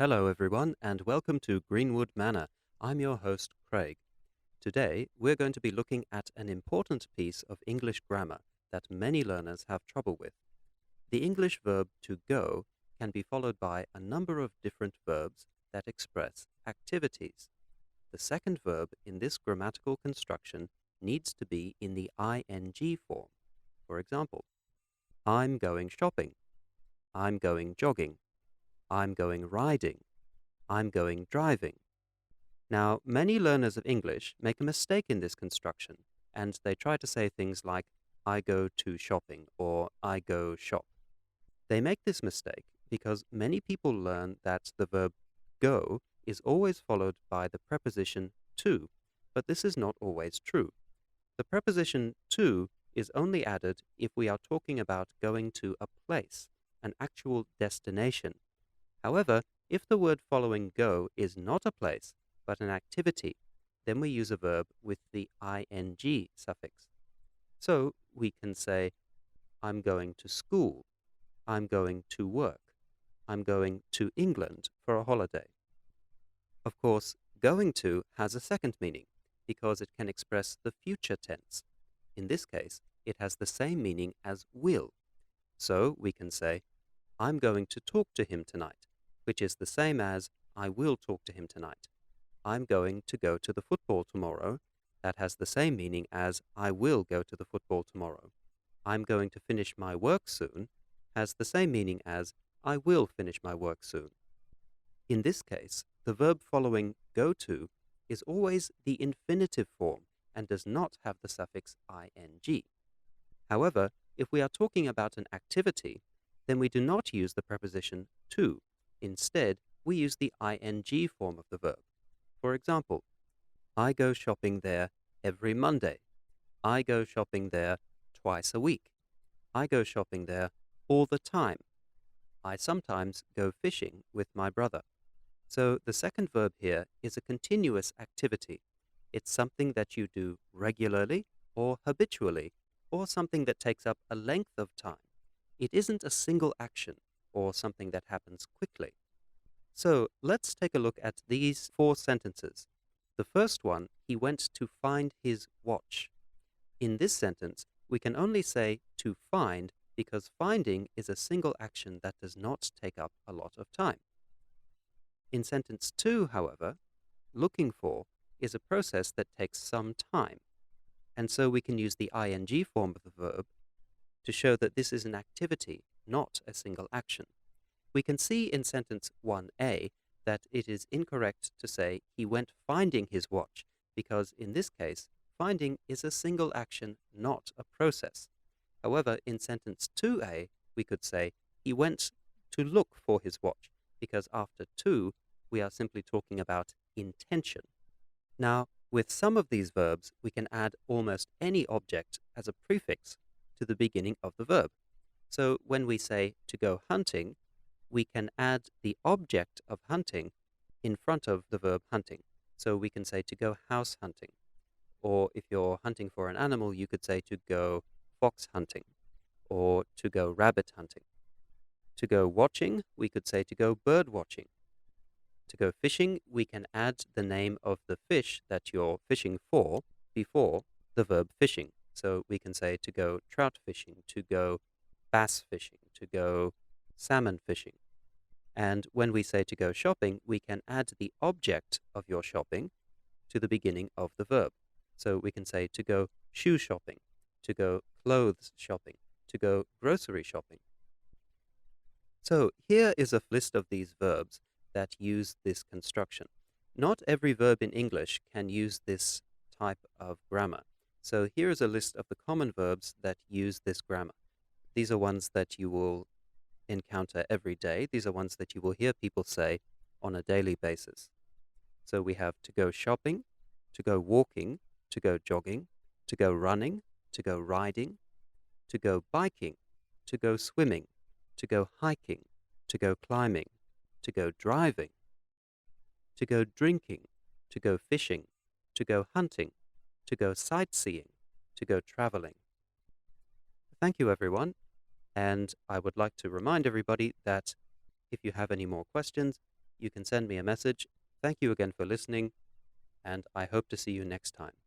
Hello, everyone, and welcome to Greenwood Manor. I'm your host, Craig. Today, we're going to be looking at an important piece of English grammar that many learners have trouble with. The English verb to go can be followed by a number of different verbs that express activities. The second verb in this grammatical construction needs to be in the ing form. For example, I'm going shopping. I'm going jogging. I'm going riding. I'm going driving. Now, many learners of English make a mistake in this construction, and they try to say things like, I go to shopping or I go shop. They make this mistake because many people learn that the verb go is always followed by the preposition to, but this is not always true. The preposition to is only added if we are talking about going to a place, an actual destination. However, if the word following go is not a place, but an activity, then we use a verb with the ing suffix. So we can say, I'm going to school, I'm going to work, I'm going to England for a holiday. Of course, going to has a second meaning because it can express the future tense. In this case, it has the same meaning as will. So we can say, I'm going to talk to him tonight, which is the same as I will talk to him tonight. I'm going to go to the football tomorrow. That has the same meaning as I will go to the football tomorrow. I'm going to finish my work soon has the same meaning as I will finish my work soon. In this case, the verb following go to is always the infinitive form and does not have the suffix ing. However, if we are talking about an activity, then we do not use the preposition to. Instead, we use the ing form of the verb. For example, I go shopping there every Monday. I go shopping there twice a week. I go shopping there all the time. I sometimes go fishing with my brother. So the second verb here is a continuous activity. It's something that you do regularly or habitually, or something that takes up a length of time. It isn't a single action or something that happens quickly. So let's take a look at these 4 sentences. The first one, he went to find his watch. In this sentence, we can only say to find because finding is a single action that does not take up a lot of time. In sentence 2, however, looking for is a process that takes some time. And so we can use the ing form of the verb to show that this is an activity, not a single action. We can see in sentence 1a that it is incorrect to say he went finding his watch because in this case, finding is a single action, not a process. However, in sentence 2a, we could say he went to look for his watch because after to, we are simply talking about intention. Now, with some of these verbs, we can add almost any object as a prefix to the beginning of the verb. So when we say to go hunting, we can add the object of hunting in front of the verb hunting. So we can say to go house hunting. Or if you're hunting for an animal, you could say to go fox hunting or to go rabbit hunting. To go watching, we could say to go bird watching. To go fishing, we can add the name of the fish that you're fishing for before the verb fishing. So we can say to go trout fishing, to go bass fishing, to go salmon fishing. And when we say to go shopping, we can add the object of your shopping to the beginning of the verb. So we can say to go shoe shopping, to go clothes shopping, to go grocery shopping. So here is a list of these verbs that use this construction. Not every verb in English can use this type of grammar. So here is a list of the common verbs that use this grammar. These are ones that you will encounter every day. These are ones that you will hear people say on a daily basis. So we have to go shopping, to go walking, to go jogging, to go running, to go riding, to go biking, to go swimming, to go hiking, to go climbing, to go driving, to go drinking, to go fishing, to go hunting, to go sightseeing, to go traveling. Thank you, everyone. And I would like to remind everybody that if you have any more questions, you can send me a message. Thank you again for listening, and I hope to see you next time.